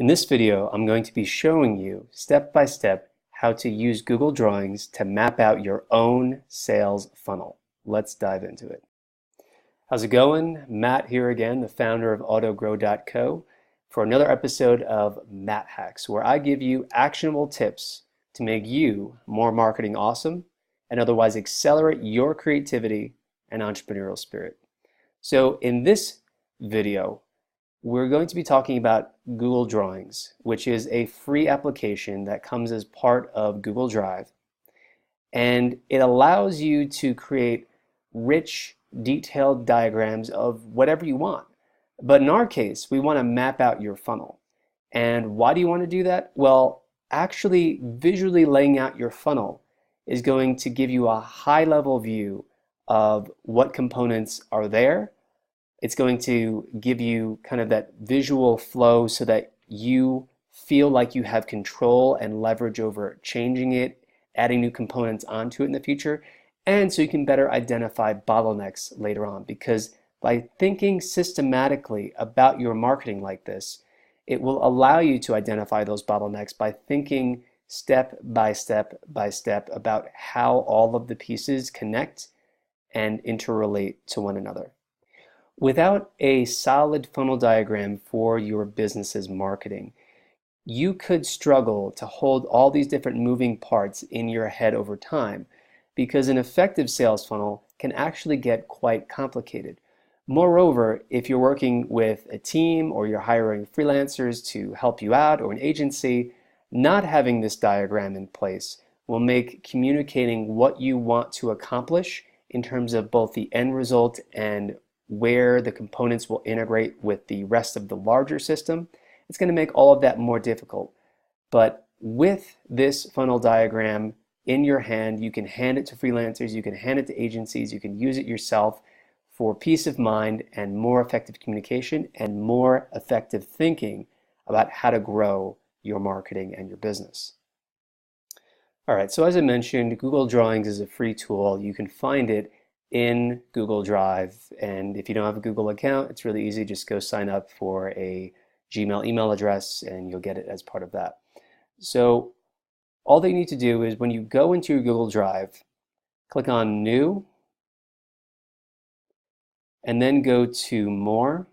In this video, I'm going to be showing you step by step how to use Google Drawings to map out your own sales funnel. Let's dive into it. How's it going? Matt here again, the founder of AutoGrow.co, for another episode of Matt Hacks, where I give you actionable tips to make you more marketing awesome and otherwise accelerate your creativity and entrepreneurial spirit. So in this video, we're going to be talking about Google Drawings, which is a free application that comes as part of Google Drive. And it allows you to create rich, detailed diagrams of whatever you want. But in our case, we want to map out your funnel. And why do you want to do that? Well, actually visually laying out your funnel is going to give you a high-level view of what components are there. It's going to give you kind of that visual flow so that you feel like you have control and leverage over changing it, adding new components onto it in the future, and so you can better identify bottlenecks later on. Because by thinking systematically about your marketing like this, it will allow you to identify those bottlenecks by thinking step by step by step about how all of the pieces connect and interrelate to one another. Without a solid funnel diagram for your business's marketing, you could struggle to hold all these different moving parts in your head over time, because an effective sales funnel can actually get quite complicated. Moreover, if you're working with a team or you're hiring freelancers to help you out or an agency, not having this diagram in place will make communicating what you want to accomplish in terms of both the end result and where the components will integrate with the rest of the larger system. It's going to make all of that more difficult. But with this funnel diagram in your hand, you can hand it to freelancers, you can hand it to agencies, you can use it yourself for peace of mind and more effective communication and more effective thinking about how to grow your marketing and your business. All right, so as I mentioned, Google Drawings is a free tool. You can find it in Google Drive, and if you don't have a Google account, it's really easy. Just go sign up for a Gmail email address and you'll get it as part of that. So all that you need to do is when you go into your Google Drive, click on New, and then go to More,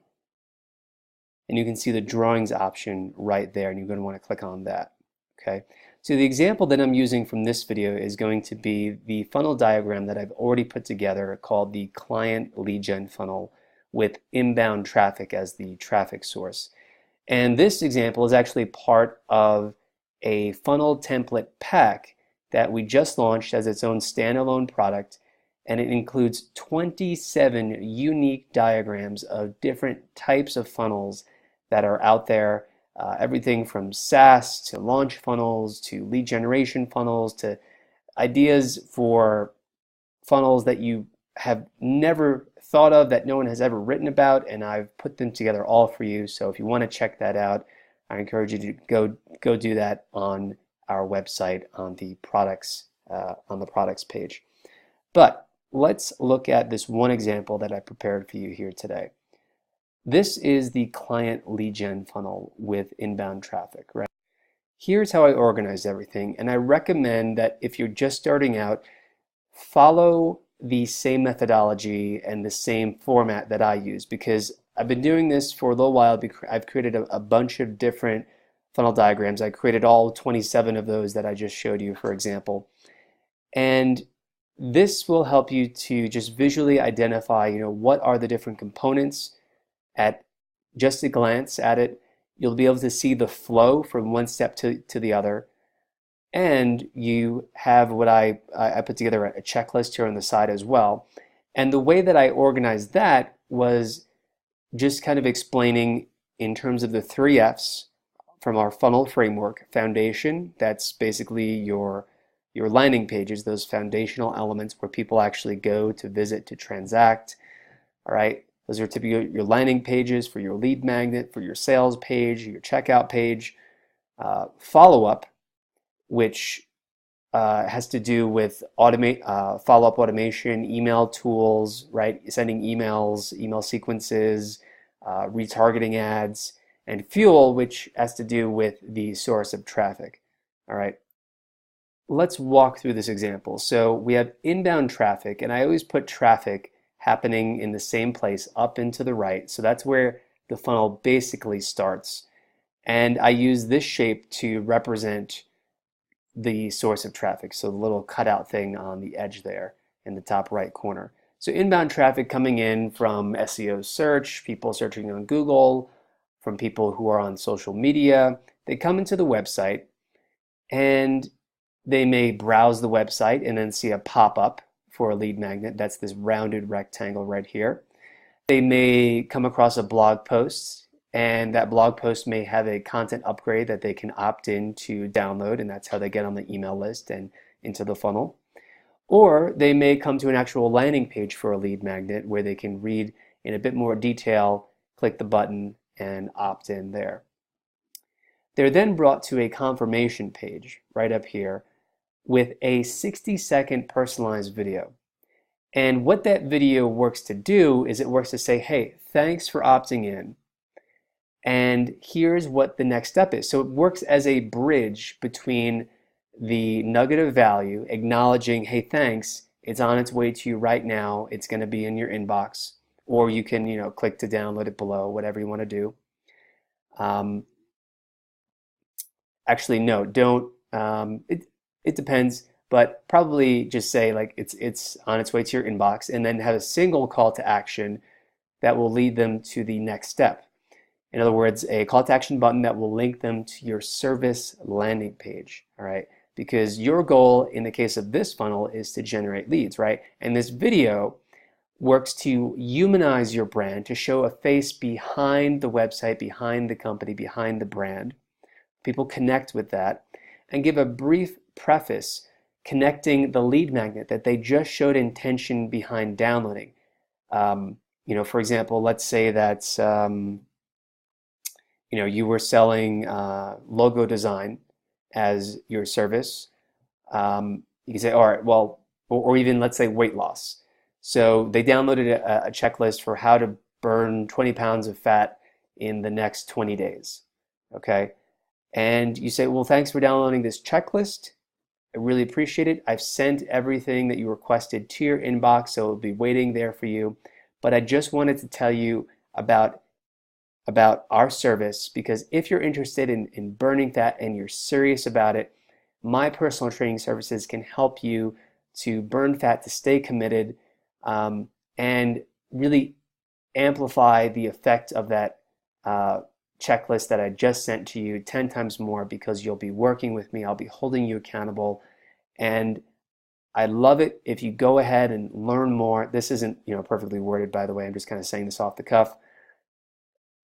and you can see the Drawings option right there, and you're going to want to click on that. Okay. So the example that I'm using from this video is going to be the funnel diagram that I've already put together called the client lead gen funnel with inbound traffic as the traffic source. And this example is actually part of a funnel template pack that we just launched as its own standalone product, and it includes 27 unique diagrams of different types of funnels that are out there. Everything from SaaS to launch funnels to lead generation funnels to ideas for funnels that you have never thought of, that no one has ever written about, and I've put them together all for you. So if you want to check that out, I encourage you to go do that on our website on the products page. But let's look at this one example that I prepared for you here today. This is the client lead gen funnel with inbound traffic, right? Here's how I organize everything, and I recommend that if you're just starting out, follow the same methodology and the same format that I use, because I've been doing this for a little while. I've created a bunch of different funnel diagrams. I created all 27 of those that I just showed you, for example. And this will help you to just visually identify, what are the different components. At just a glance at it, you'll be able to see the flow from one step to the other. And you have what I put together a checklist here on the side as well. And the way that I organized that was just kind of explaining in terms of the 3 F's from our funnel framework. Foundation, that's basically your landing pages, those foundational elements where people actually go to visit, to transact. All right. Those are typically your landing pages for your lead magnet, for your sales page, your checkout page. Follow-up, which has to do with follow-up automation, email tools, right? Sending emails, email sequences, retargeting ads. and fuel, which has to do with the source of traffic. All right. Let's walk through this example. So we have inbound traffic, and I always put traffic happening in the same place up and to the right. So that's where the funnel basically starts. And I use this shape to represent the source of traffic. So the little cutout thing on the edge there in the top right corner. So inbound traffic coming in from SEO search, people searching on Google, from people who are on social media. They come into the website and they may browse the website and then see a pop-up for a lead magnet. That's this rounded rectangle right here. They may come across a blog post, and that blog post may have a content upgrade that they can opt in to download, and that's how they get on the email list and into the funnel. Or they may come to an actual landing page for a lead magnet where they can read in a bit more detail, click the button, and opt in there. They're then brought to a confirmation page right up here with a 60-second personalized video. And what that video works to do is it works to say, hey, thanks for opting in. And here's what the next step is. So it works as a bridge between the nugget of value, acknowledging, hey, thanks, it's on its way to you right now. It's going to be in your inbox. Or you can, click to download it below, whatever you want to do. Actually, no, don't. It depends, but probably just say like it's on its way to your inbox, and then have a single call to action that will lead them to the next step. In other words, a call to action button that will link them to your service landing page, all right? Because your goal in the case of this funnel is to generate leads, right? And this video works to humanize your brand, to show a face behind the website, behind the company, behind the brand. People connect with that and give a brief preface connecting the lead magnet that they just showed intention behind downloading. For example, let's say that you were selling logo design as your service. You can say, all right, well, or even let's say weight loss. So they downloaded a checklist for how to burn 20 pounds of fat in the next 20 days. Okay. And you say, well, thanks for downloading this checklist. I really appreciate it. I've sent everything that you requested to your inbox, so it'll be waiting there for you. But I just wanted to tell you about our service, because if you're interested in burning fat and you're serious about it, my personal training services can help you to burn fat, to stay committed, and really amplify the effect of that checklist that I just sent to you 10 times more, because you'll be working with me. I'll be holding you accountable. And I love it if you go ahead and learn more. This isn't perfectly worded, by the way. I'm just kind of saying this off the cuff.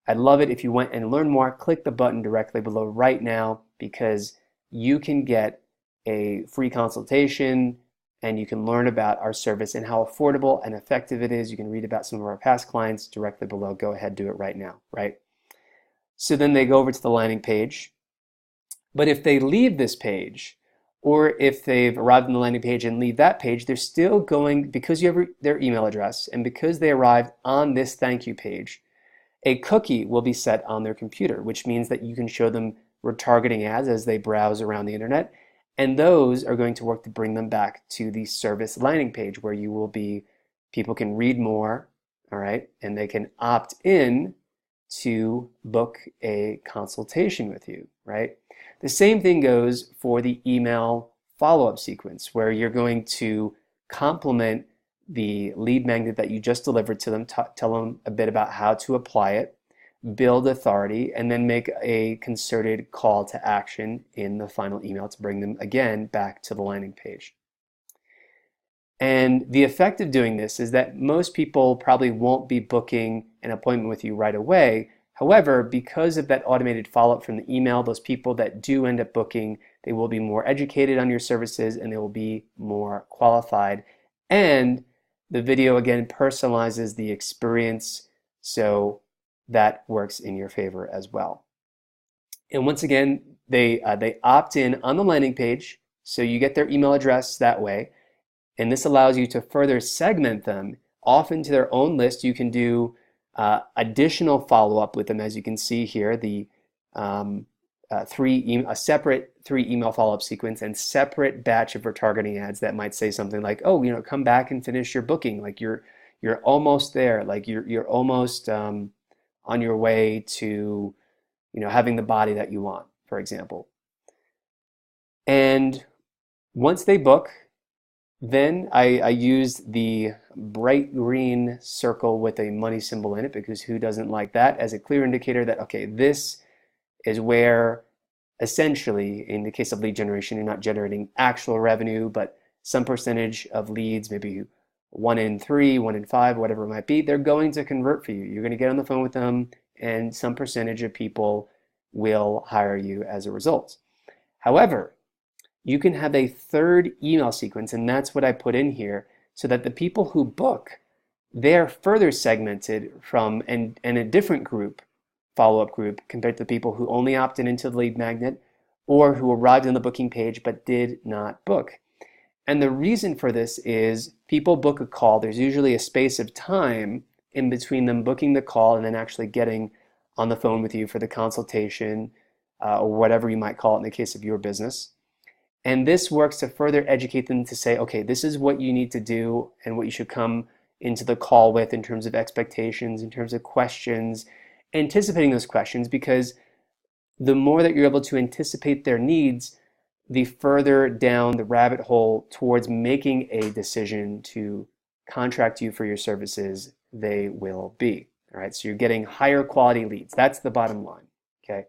I'd love it if you went and learn more. Click the button directly below right now, because you can get a free consultation and you can learn about our service and how affordable and effective it is. You can read about some of our past clients directly below. Go ahead, do it right now, right? So then they go over to the landing page. But if they leave this page, or if they've arrived on the landing page and leave that page, they're still going, because you have their email address and because they arrived on this thank you page, a cookie will be set on their computer, which means that you can show them retargeting ads as they browse around the internet. And those are going to work to bring them back to the service landing page, where people can read more, all right, and they can opt in to book a consultation with you, right? The same thing goes for the email follow-up sequence, where you're going to complement the lead magnet that you just delivered to them, tell them a bit about how to apply it, build authority, and then make a concerted call to action in the final email to bring them again back to the landing page. And the effect of doing this is that most people probably won't be booking an appointment with you right away. However, because of that automated follow-up from the email, those people that do end up booking, they will be more educated on your services and they will be more qualified. And the video, again, personalizes the experience, so that works in your favor as well. And once again, they opt in on the landing page, so you get their email address that way. And this allows you to further segment them off into their own list. You can do additional follow-up with them, as you can see here, the a separate 3 email follow-up sequence and separate batch of retargeting ads that might say something like, oh, come back and finish your booking, like you're almost there, like you're almost on your way to having the body that you want, for example. And once they book, then I used the bright green circle with a money symbol in it, because who doesn't like that, as a clear indicator that, okay, this is where essentially, in the case of lead generation, you're not generating actual revenue, but some percentage of leads, maybe 1 in 3, 1 in 5, whatever it might be, they're going to convert for you. You're going to get on the phone with them, and some percentage of people will hire you as a result. However, you can have a third email sequence, and that's what I put in here, so that the people who book, they're further segmented from and a different group, follow-up group, compared to the people who only opted into the lead magnet or who arrived on the booking page but did not book. And the reason for this is people book a call. There's usually a space of time in between them booking the call and then actually getting on the phone with you for the consultation or whatever you might call it in the case of your business. And this works to further educate them to say, okay, this is what you need to do and what you should come into the call with in terms of expectations, in terms of questions, anticipating those questions, because the more that you're able to anticipate their needs, the further down the rabbit hole towards making a decision to contract you for your services they will be. All right, so you're getting higher quality leads. That's the bottom line. Okay,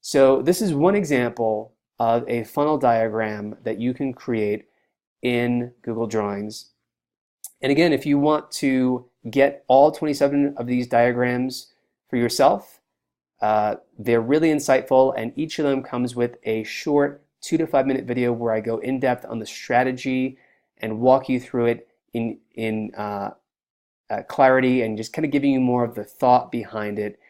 so this is one example of a funnel diagram that you can create in Google Drawings. And again, if you want to get all 27 of these diagrams for yourself, they're really insightful, and each of them comes with a short 2 to 5 minute video where I go in depth on the strategy and walk you through it in clarity, and just kind of giving you more of the thought behind it.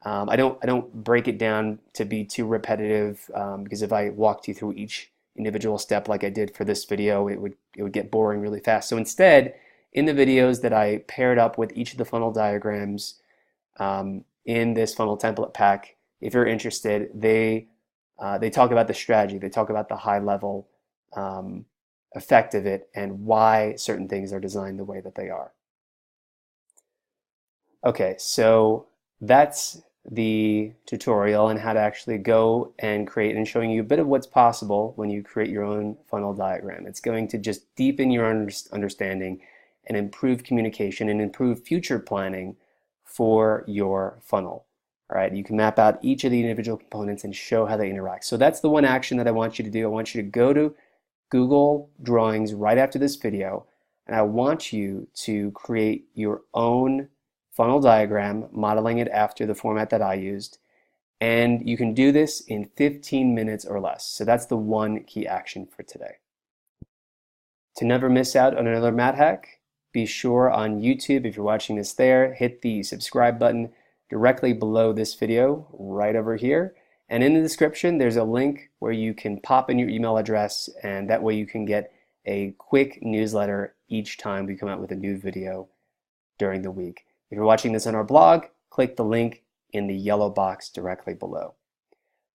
I don't break it down to be too repetitive, because if I walked you through each individual step like I did for this video, it would get boring really fast. So instead, in the videos that I paired up with each of the funnel diagrams in this funnel template pack, if you're interested, they talk about the strategy, they talk about the high level effect of it, and why certain things are designed the way that they are. Okay, so that's the tutorial on how to actually go and create, and showing you a bit of what's possible when you create your own funnel diagram. It's going to just deepen your understanding and improve communication and improve future planning for your funnel. All right, you can map out each of the individual components and show how they interact. So that's the one action that I want you to do. I want you to go to Google Drawings right after this video, and I want you to create your own funnel diagram, modeling it after the format that I used. And you can do this in 15 minutes or less. So that's the one key action for today. To never miss out on another Matt hack, be sure on YouTube, if you're watching this there, hit the subscribe button directly below this video, right over here. And in the description, there's a link where you can pop in your email address, and that way you can get a quick newsletter each time we come out with a new video during the week. If you're watching this on our blog, click the link in the yellow box directly below.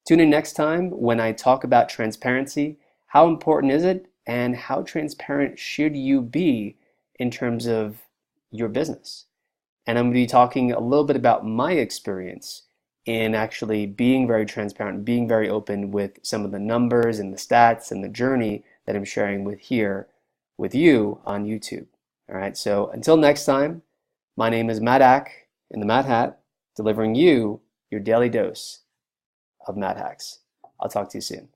Tune in next time when I talk about transparency. How important is it, and how transparent should you be in terms of your business? And I'm going to be talking a little bit about my experience in actually being very transparent, being very open with some of the numbers and the stats and the journey that I'm sharing with you on YouTube. All right, so until next time, my name is Matt Ack in the Matt Hat, delivering you your daily dose of Matt Hacks. I'll talk to you soon.